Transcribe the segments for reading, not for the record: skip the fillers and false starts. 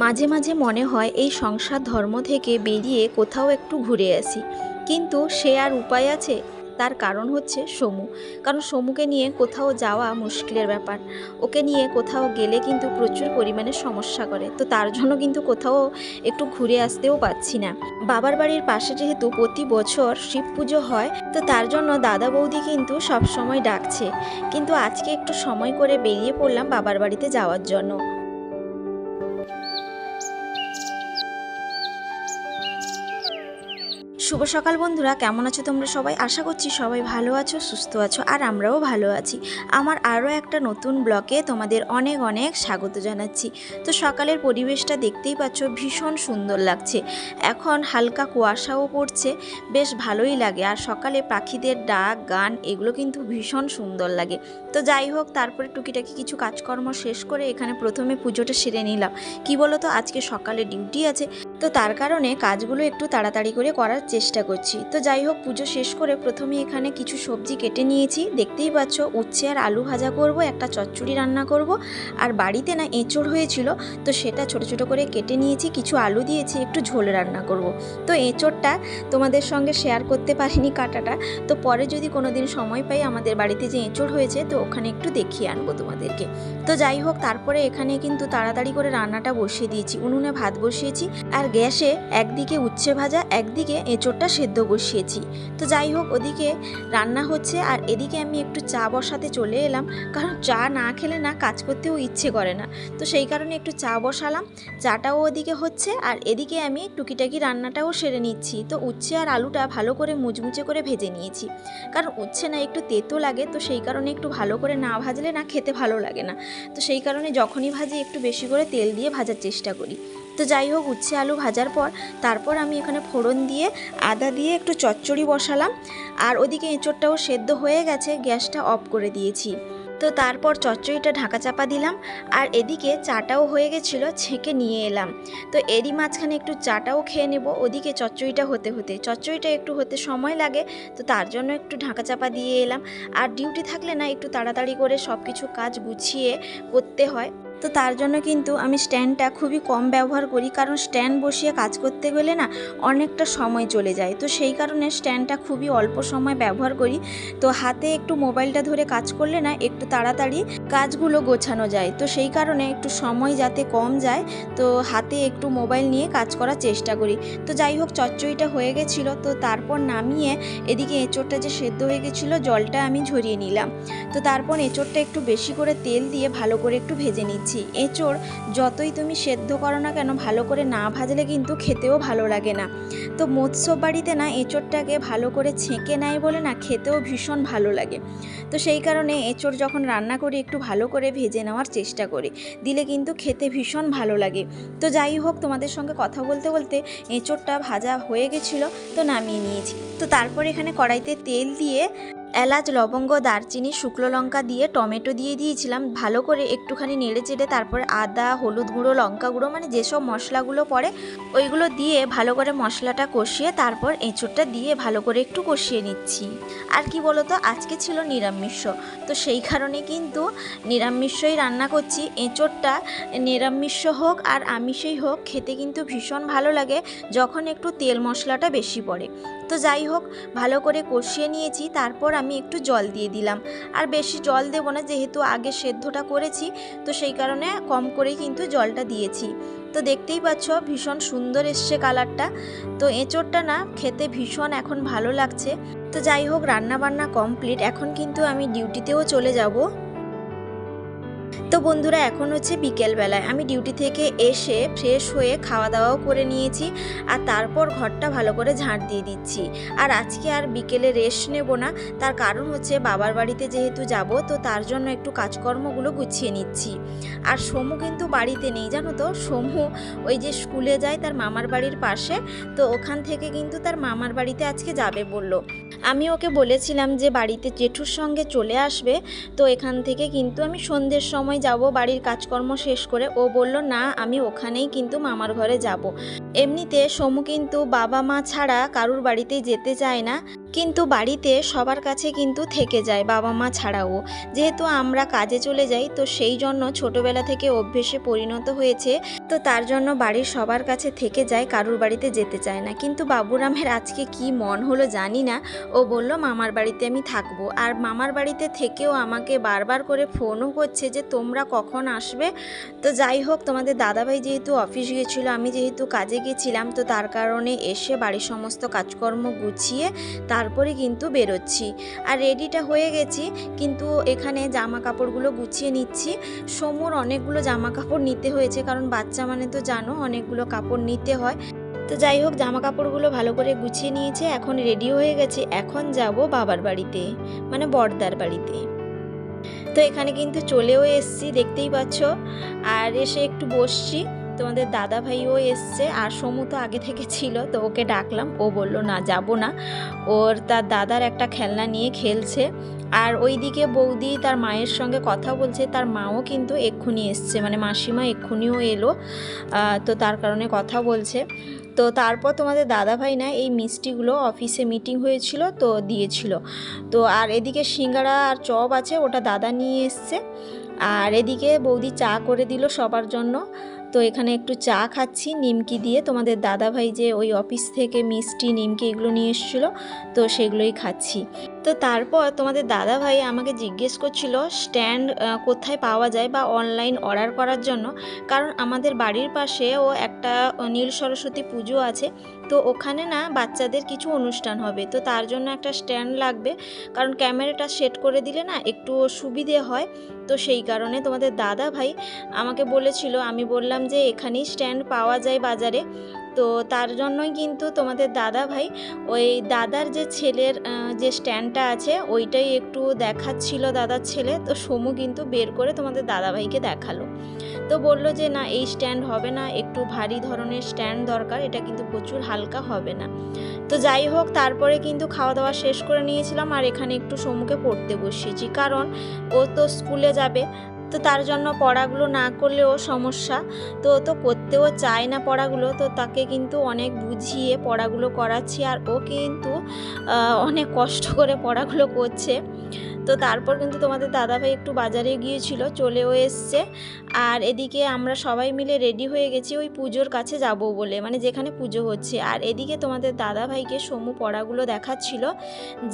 মাঝে মাঝে মনে হয় এই সংসার ধর্ম থেকে বেরিয়ে কোথাও একটু ঘুরে আসি, কিন্তু সে আর উপায় আছে? তার কারণ হচ্ছে সমু। কারণ সমুকে নিয়ে কোথাও যাওয়া মুশকিলের ব্যাপার। ওকে নিয়ে কোথাও গেলে কিন্তু প্রচুর পরিমাণে সমস্যা করে, তো তার জন্য কিন্তু কোথাও একটু ঘুরে আসতেও পাচ্ছি না। বাবার বাড়ির পাশে যেহেতু প্রতি বছর শিব পুজো হয়, তো তার জন্য দাদা বৌদি কিন্তু সব সময় ডাকছে, কিন্তু আজকে একটু সময় করে বেরিয়ে পড়লাম বাবার বাড়িতে যাওয়ার জন্য। শুভ সকাল বন্ধুরা, কেমন আছো তোমরা সবাই? আশা করছি সবাই ভালো আছো, সুস্থ আছো, আর আমরাও ভালো আছি। আমার আরও একটা নতুন ব্লগে তোমাদের অনেক অনেক স্বাগত জানাচ্ছি। তো সকালের পরিবেশটা দেখতেই পাচ্ছ, ভীষণ সুন্দর লাগছে। এখন হালকা কুয়াশাও পড়ছে, বেশ ভালোই লাগে। আর সকালে পাখিদের ডাক, গান এগুলো কিন্তু ভীষণ সুন্দর লাগে। তো যাই হোক, তারপরে টুকিটাকি কিছু কাজকর্ম শেষ করে এখানে প্রথমে পুজোটা সেরে নিলাম। কি বলো তো, আজকে সকালে ডিউটি আছে, তো তার কারণে কাজগুলো একটু তাড়াতাড়ি করে করার চেষ্টা করছি। তো যাই হোক, পুজো শেষ করে প্রথমে এখানে কিছু সবজি কেটে নিয়েছি। দেখতেই পাচ্ছ, উচ্ছে আর আলু ভাজা করব, একটা চচ্চড়ি রান্না করব। আর বাড়িতে না এঁচড় হয়েছিল, তো সেটা ছোট ছোট করে কেটে নিয়েছি, কিছু আলু দিয়েছি, একটু ঝোল রান্না করব। তো এঁচড়টা তোমাদের সঙ্গে শেয়ার করতে পারিনি কাটাটা, তো পরে যদি কোনো দিন সময় পাই আমাদের বাড়িতে যে এঁচড় হয়েছে, তো ওখানে একটু দেখিয়ে আনবো তোমাদেরকে। তো যাই হোক, তারপরে এখানে কিন্তু তাড়াতাড়ি করে রান্নাটা বসিয়ে দিয়েছি। উনুনে ভাত বসিয়েছি, আর গ্যাসে একদিকে উচ্ছে ভাজা, একদিকে এঁচড়টা সেদ্ধ বসিয়েছি। তো যাই হোক, ওদিকে রান্না হচ্ছে, আর এদিকে আমি একটু চা বসাতে চলে এলাম, কারণ চা না খেলে না কাজ করতেও ইচ্ছে করে না। তো সেই কারণে একটু চা বসালাম, চাটাও ওদিকে হচ্ছে, আর এদিকে আমি টুকিটাকি রান্নাটাও সেরে নিচ্ছি। তো উচ্ছে আর আলুটা ভালো করে মুচমুচে করে ভেজে নিয়েছি, কারণ উচ্ছে না একটু তেতো লাগে, তো সেই কারণে একটু ভালো করে না ভাজলে না খেতে ভালো লাগে না। তো সেই কারণে যখনই ভাজি একটু বেশি করে তেল দিয়ে ভাজার চেষ্টা করি। তো যাই হোক, উচ্ছে আলু ভাজার পর তারপর আমি এখানে ফোড়ন দিয়ে আদা দিয়ে একটু চচ্চড়ি বসালাম, আর ওদিকে এঁচড়টাও সেদ্ধ হয়ে গেছে, গ্যাসটা অফ করে দিয়েছি। তো তারপর চচ্চড়িটা ঢাকা চাপা দিলাম, আর এদিকে চাটাও হয়ে গেছিলো, ছেঁকে নিয়ে এলাম। তো এরই মাঝখানে একটু চাটাও খেয়ে নেব। ওদিকে চচ্চড়িটা চচ্চড়িটা একটু হতে সময় লাগে, তো তার জন্য একটু ঢাকা চাপা দিয়ে এলাম। আর ডিউটি থাকলে না একটু তাড়াতাড়ি করে সব কিছু কাজ গুছিয়ে করতে হয়, তো তার জন্য কিন্তু আমি স্ট্যান্ডটা খুবই কম ব্যবহার করি, কারণ স্ট্যান্ড বসিয়ে কাজ করতে গেলে না অনেকটা সময় চলে যায়। তো সেই কারণে স্ট্যান্ডটা খুবই অল্প সময় ব্যবহার করি। তো হাতে একটু মোবাইলটা ধরে কাজ করলে না একটু তাড়াতাড়ি কাজগুলো গোছানো যায়। তো সেই কারণে একটু সময় যাতে কম যায়, তো হাতে একটু মোবাইল নিয়ে কাজ করার চেষ্টা করি। তো যাই হোক, চচ্চড়িটা হয়ে গেছিলো, তো তারপর নামিয়ে এদিকে এঁচড়টা যে সেদ্ধ হয়ে গেছিলো, জলটা আমি ঝরিয়ে নিলাম। তো তারপর এঁচড়টা একটু বেশি করে তেল দিয়ে ভালো করে একটু ভেজে নিচ্ছি। এঁচড় যতই তুমি সেদ্ধ করো না কেন, ভালো করে না ভাজলে কিন্তু খেতেও ভালো লাগে না। তো মৎস্য বাড়িতে না এঁচড়টাকে ভালো করে ছেঁকে নেয় বলে না খেতেও ভীষণ ভালো লাগে। তো সেই কারণে এঁচড় যখন রান্না করি একটু ভালো করে ভেজে নেওয়ার চেষ্টা করি, দিলে কিন্তু খেতে ভীষণ ভালো লাগে। তো যাই হোক, তোমাদের সঙ্গে কথা বলতে বলতে এঁচড়টা ভাজা হয়ে গেছিলো, তো নামিয়ে নিয়েছি। তো তারপর এখানে কড়াইতে তেল দিয়ে এলাচ, লবঙ্গ, দারচিনি, শুকনো লঙ্কা দিয়ে টমেটো দিয়ে দিয়েছিলাম। ভালো করে একটুখানি নেড়ে চেড়ে তারপর আদা, হলুদ গুঁড়ো, লঙ্কা গুঁড়ো, মানে যেসব মশলাগুলো পড়ে ওইগুলো দিয়ে ভালো করে মশলাটা কষিয়ে তারপর এঁচড়টা দিয়ে ভালো করে একটু কষিয়ে নিচ্ছি। আর কি বলো তো, আজকে ছিল নিরামিষ, তো সেই কারণে কিন্তু নিরামিষই রান্না করছি। এঁচড়টা নিরামিষ হোক আর আমিষই হোক, খেতে কিন্তু ভীষণ ভালো লাগে যখন একটু তেল মশলাটা বেশি পড়ে। তো যাই হোক, ভালো করে কষিয়ে নিয়েছি, তারপর আমি একটু জল দিয়ে দিলাম। আর বেশি জল দেব না, যেহেতু আগে সেদ্ধটা করেছি, তো সেই কারণে কম করেই কিন্তু জলটা দিয়েছি। তো দেখতেই পাচ্ছ ভীষণ সুন্দর এসছে কালারটা। তো এঁচড়টা না খেতে ভীষণ এখন ভালো লাগছে। তো যাই হোক, রান্না বান্না কমপ্লিট, এখন কিন্তু আমি ডিউটিতেও চলে যাব। তো বন্ধুরা, এখন হচ্ছে বিকেলবেলায় আমি ডিউটি থেকে এসে ফ্রেশ হয়ে খাওয়া দাওয়াও করে নিয়েছি, আর তারপর ঘরটা ভালো করে ঝাঁট দিয়ে দিচ্ছি। আর আজকে আর বিকেলে রেস্ট নেব না, তার কারণ হচ্ছে বাবার বাড়িতে যেহেতু যাব, তো তার জন্য একটু কাজকর্মগুলো গুছিয়ে নিচ্ছি। আর সমু কিন্তু বাড়িতে নেই, জানো তো। সমু ওই যে স্কুলে যায় তার মামার বাড়ির পাশে, তো ওখান থেকে কিন্তু তার মামার বাড়িতে আজকে যাবে বলল। আমি ওকে বলেছিলাম যে বাড়িতে জেঠুর সঙ্গে চলে আসবে, তো এখান থেকে কিন্তু আমি সন্ধ্যের সময় যাব বাড়ির কাজকর্ম শেষ করে। ও বলল না, আমি ওখানেই কিন্তু মামার ঘরে যাব। এমনিতে সমু কিন্তু বাবা মা ছাড়া কারুর বাড়িতেই যেতে চায় না, কিন্তু বাড়িতে সবার কাছে কিন্তু থেকে যায় বাবা মা ছাড়াও। যেহেতু আমরা কাজে চলে যাই, তো সেই জন্য ছোটোবেলা থেকে অভ্যেসে পরিণত হয়েছে। তো তার জন্য বাড়ির সবার কাছে থেকে যায়, কারুর বাড়িতে যেতে চায় না। কিন্তু বাবুরামের আজকে কি মন হলো জানি না, ও বলল মামার বাড়িতে আমি থাকবো। আর মামার বাড়িতে থেকেও আমাকে বারবার করে ফোনও করছে যে তোমরা কখন আসবে। তো যাই হোক, তোমাদের দাদাভাই যেহেতু অফিস গিয়েছিলো, আমি যেহেতু কাজে গেছিলাম, তো তার কারণে এসে বাড়ির সমস্ত কাজকর্ম গুছিয়ে তারপরে কিন্তু বেরোচ্ছি। আর রেডিটা হয়ে গেছি, কিন্তু এখানে জামা কাপড়গুলো গুছিয়ে নিচ্ছি। সমুর অনেকগুলো জামা কাপড় নিতে হয়েছে, কারণ বাচ্চা মানে তো জানো অনেকগুলো কাপড় নিতে হয়। তো যাই হোক, জামা কাপড়গুলো ভালো করে গুছিয়ে নিয়েছে, এখন রেডি হয়ে গেছে। এখন যাব বাবার বাড়িতে, মানে বড়দার বাড়িতে। তো এখানে কিন্তু চলেও এসছি, দেখতেই পাচ্ছ। আর এসে একটু বসছি, তোমাদের দাদা ভাইও এসছে। আর সমু তো আগে থেকে ছিল, তো ওকে ডাকলাম, ও বলল না যাব না, ওর তার দাদার একটা খেলনা নিয়ে খেলছে। আর ওইদিকে বৌদি তার মায়ের সঙ্গে কথা বলছে, তার মাও কিন্তু এক্ষুনি এসছে, মানে মাসিমা এক্ষুনিও এলো। তো তার কারণে কথা বলছে। তো তারপর তোমাদের দাদাভাই না এই মিষ্টিগুলো অফিসে মিটিং হয়েছিল তো দিয়েছিল। তো আর এদিকে সিঙ্গাড়া আর চপ আছে, ওটা দাদা নিয়ে এসছে। আর এদিকে বৌদি চা করে দিল সবার জন্য। তো এখানে একটু চা খাচ্ছি নিমকি দিয়ে। তোমাদের দাদাভাই যে ওই অফিস থেকে মিষ্টি নিমকি এগুলো নিয়ে এসেছিলো, তো সেগুলোই খাচ্ছি। তো তারপর তোমাদের দাদাভাই আমাকে জিজ্ঞেস করছিল স্ট্যান্ড কোথায় পাওয়া যায় বা অনলাইন অর্ডার করার জন্য। কারণ আমাদের বাড়ির পাশেও একটা নীল সরস্বতী পুজো আছে, তো ওখানে না বাচ্চাদের কিছু অনুষ্ঠান হবে, তো তার জন্য একটা স্ট্যান্ড লাগবে। কারণ ক্যামেরাটা সেট করে দিলে না একটু সুবিধে হয়। তো সেই কারণে তোমাদের দাদাভাই আমাকে বলেছিল, আমি বললাম যে এখানেই স্ট্যান্ড পাওয়া যায় বাজারে। তো তার জন্যই কিন্তু তোমাদের দাদাভাই ওই দাদার যে ছেলের যে স্ট্যান্ডটা আছে ওইটাই একটু দেখাচ্ছিল দাদার ছেলে। তো সমু কিন্তু বের করে তোমাদের দাদাভাইকে দেখালো। তো বলল যে না, এই স্ট্যান্ড হবে না, একটু ভারী ধরনের স্ট্যান্ড দরকার, এটা কিন্তু প্রচুর হালকা হবে না। তো যাই হোক, তারপরে কিন্তু খাওয়া দাওয়া শেষ করে নিয়েছিলাম। আর এখানে একটু সমুকে পড়তে বসিয়েছি, কারণ ও তো স্কুলে যাবে। তো তার জন্য পড়াগুলো না করলেও সমস্যা, তো ও তো করতেও চায় না পড়াগুলো। তো তাকে কিন্তু অনেক বুঝিয়ে পড়াগুলো করাচ্ছি, আর ও কিন্তু অনেক কষ্ট করে পড়াগুলো করছে। তো তারপর কিন্তু তোমাদের দাদাভাই একটু বাজারে গিয়েছিল, চলেও এসছে। আর এদিকে আমরা সবাই মিলে রেডি হয়ে গেছি ওই পুজোর কাছে যাব বলে, মানে যেখানে পুজো হচ্ছে। আর এদিকে তোমাদের দাদাভাইকে সমু পড়াগুলো দেখাচ্ছিল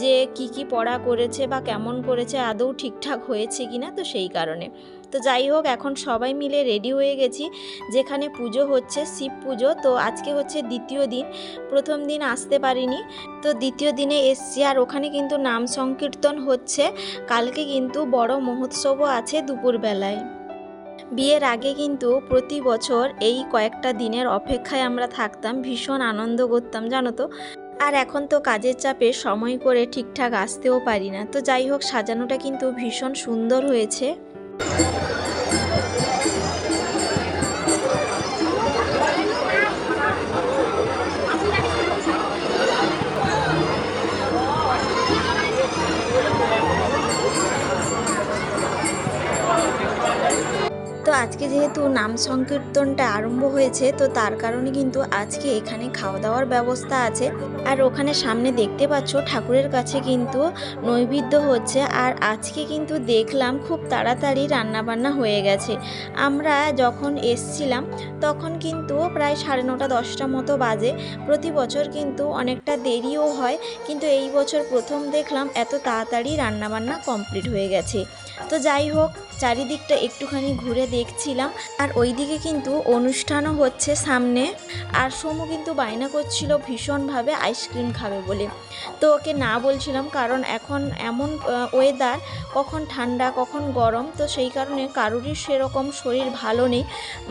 যে কি কি পড়া করেছে বা কেমন করেছে, আদৌ ঠিকঠাক হয়েছে কিনা। তো সেই কারণে তো যাই হোক, এখন সবাই মিলে রেডি হয়ে গেছি যেখানে পুজো হচ্ছে, শিব পুজো। তো আজকে হচ্ছে দ্বিতীয় দিন, প্রথম দিন আসতে পারিনি, তো দ্বিতীয় দিনে এসছি। আর ওখানে কিন্তু নাম সংকীর্তন হচ্ছে, কালকে কিন্তু বড় মহোৎসবও আছে দুপুরবেলায়। বিয়ের আগে কিন্তু প্রতি বছর এই কয়েকটা দিনের অপেক্ষায় আমরা থাকতাম, ভীষণ আনন্দ করতাম জানো তো। আর এখন তো কাজের চাপে সময় করে ঠিকঠাক আসতেও পারি না। তো যাই হোক, সাজানোটা কিন্তু ভীষণ সুন্দর হয়েছে। তো আজকে যেহেতু নাম সংকীর্তনটা আরম্ভ হয়েছে, তো তার কারণে কিন্তু আজকে এখানে খাওয়া দাওয়ার ব্যবস্থা আছে। আর ওখানে সামনে দেখতে পাচ্ছ ঠাকুরের কাছে কিন্তু নৈবেদ্য হচ্ছে। আর আজকে কিন্তু দেখলাম খুব তাড়াতাড়ি রান্নাবান্না হয়ে গেছে। আমরা যখন এসছিলাম তখন কিন্তু প্রায় 9:30 10টা মতো বাজে। প্রতি বছর কিন্তু অনেকটা দেরিও হয়, কিন্তু এই বছর প্রথম দেখলাম এত তাড়াতাড়ি রান্নাবান্না কমপ্লিট হয়ে গেছে। তো যাই হোক, চারিদিকটা একটুখানি ঘুরে দেখছিলাম। আর ওইদিকে কিন্তু অনুষ্ঠানও হচ্ছে সামনে। আর সমু কিন্তু বায়না করছিল ভীষণভাবে আইসক্রিম খাবে বলে। তো ওকে না বলছিলাম, কারণ এখন এমন ওয়েদার, কখন ঠান্ডা কখন গরম, তো সেই কারণে কারোরই সেরকম শরীর ভালো নেই।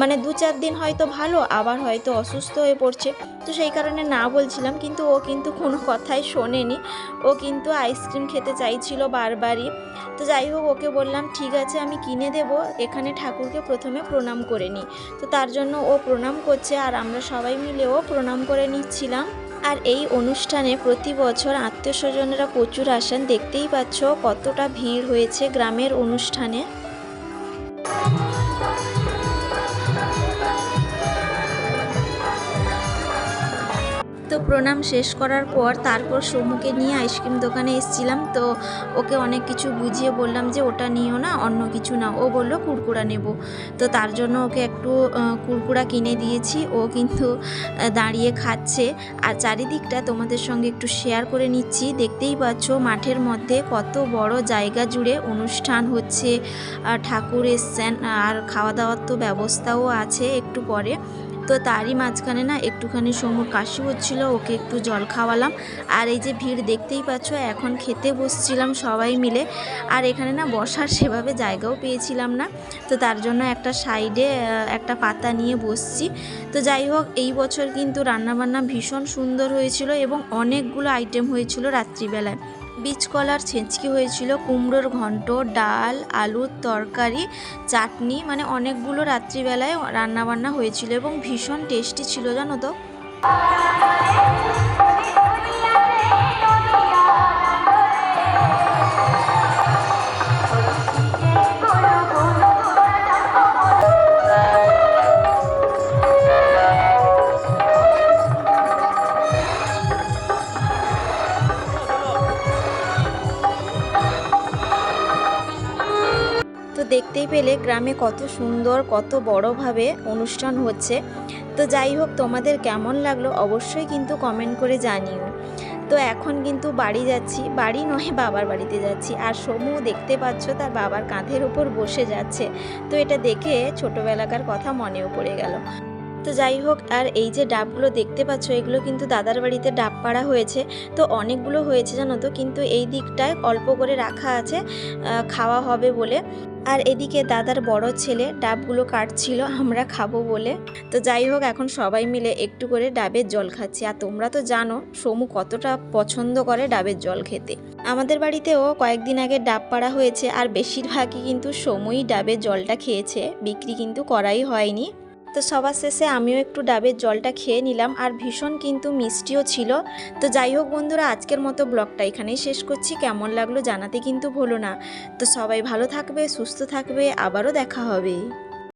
মানে 2-4 দিন হয়তো ভালো, আবার হয়তো অসুস্থ হয়ে পড়ছে। তো সেই কারণে না বলছিলাম, কিন্তু ও কিন্তু কোনো কথাই শোনেনি। ও কিন্তু আইসক্রিম খেতে চাইছিল বারবারই। তো যাই হোক, ওকে বললাম ঠিক আছে আমি কিনে দেব, এখানে ঠাকুরকে প্রথমে প্রণাম করে নিই। তো তার জন্য ও প্রণাম করছে, আর আমরা সবাই মিলেও প্রণাম করে নিচ্ছিলাম। আর এই অনুষ্ঠানে প্রতি বছর আত্মীয় স্বজনেরা প্রচুর আসেন, দেখতেই পাচ্ছ কতটা ভিড় হয়েছে গ্রামের অনুষ্ঠানে। তো প্রণাম শেষ করার পর তারপর সমুকে নিয়ে আইসক্রিম দোকানে এসেছিলাম। তো ওকে অনেক কিছু বুঝিয়ে বললাম যে ওটা নিও না, অন্য কিছু নাও। ও বলল কুরকুরা নেব। তো তার জন্য ওকে একটু কুরকুরা কিনে দিয়েছি। ও কিন্তু দাঁড়িয়ে খাচ্ছে। আর চারিদিকটা তোমাদের সঙ্গে একটু শেয়ার করে নিচ্ছি। দেখতেই পাচ্ছ মাঠের মধ্যে কত বড় জায়গা জুড়ে অনুষ্ঠান হচ্ছে, ঠাকুর এসছেন, আর খাওয়া দাওয়ার তো ব্যবস্থাও আছে একটু পরে। তো তারই মাঝখানে না একটুখানি সমুর কাশি হচ্ছিল, ওকে একটু জল খাওয়ালাম। আর এই যে ভিড় দেখতেই পাচ্ছ, এখন খেতে বসছিলাম সবাই মিলে। আর এখানে না বসার সেভাবে জায়গাও পেয়েছিলাম না, তো তার জন্য একটা সাইডে একটা পাতা নিয়ে বসছি। তো যাই হোক, এই বছর কিন্তু রান্নাবান্না ভীষণ সুন্দর হয়েছিল এবং অনেকগুলো আইটেম হয়েছিল রাত্রিবেলায়। বীজকলার ছেঁচকি হয়েছিল, কুমড়োর ঘন্ট, ডাল, আলুর তরকারি, চাটনি, মানে অনেকগুলো রাত্রিবেলায় রান্নাবান্না হয়েছিল এবং ভীষণ টেস্টি ছিল জানো তো। তো দেখতেই পেলে গ্রামে কত সুন্দর, কত বড়ভাবে অনুষ্ঠান হচ্ছে। তো যাই হোক, তোমাদের কেমন লাগলো অবশ্যই কিন্তু কমেন্ট করে জানিও। তো এখন কিন্তু বাড়ি যাচ্ছি, বাড়ি নয় বাবার বাড়িতে যাচ্ছি। আর সমু দেখতে পাচ্ছ তার বাবার কাঁধের উপর বসে যাচ্ছে। তো এটা দেখে ছোটোবেলাকার কথা মনেও পড়ে গেল। তো যাই হোক, আর এই যে ডাবগুলো দেখতে পাচ্ছ, এগুলো কিন্তু দাদার বাড়িতে ডাব পাড়া হয়েছে। তো অনেকগুলো হয়েছে জানো তো, কিন্তু এই দিকটায় অল্প করে রাখা আছে খাওয়া হবে বলে। আর এদিকে দাদার বড় ছেলে ডাবগুলো কাটছিল আমরা খাবো বলে। তো যাই হোক, এখন সবাই মিলে একটু করে ডাবের জল খাচ্ছি। আর তোমরা তো জানো সমু কতটা পছন্দ করে ডাবের জল খেতে। আমাদের বাড়িতেও কয়েকদিন আগে ডাব পাড়া হয়েছে, আর বেশিরভাগই কিন্তু সমুই ডাবের জলটা খেয়েছে, বিক্রি কিন্তু করাই হয়নি। তো সবার শেষে আমিও একটু ডাবের জলটা খেয়ে নিলাম, আর ভীষণ কিন্তু মিষ্টিও ছিল। তো যাই হোক বন্ধুরা, আজকের মতো ব্লগটা এখানেই শেষ করছি। কেমন লাগলো জানাতে কিন্তু ভুলো না। তো সবাই ভালো থাকবে, সুস্থ থাকবে, আবারও দেখা হবে।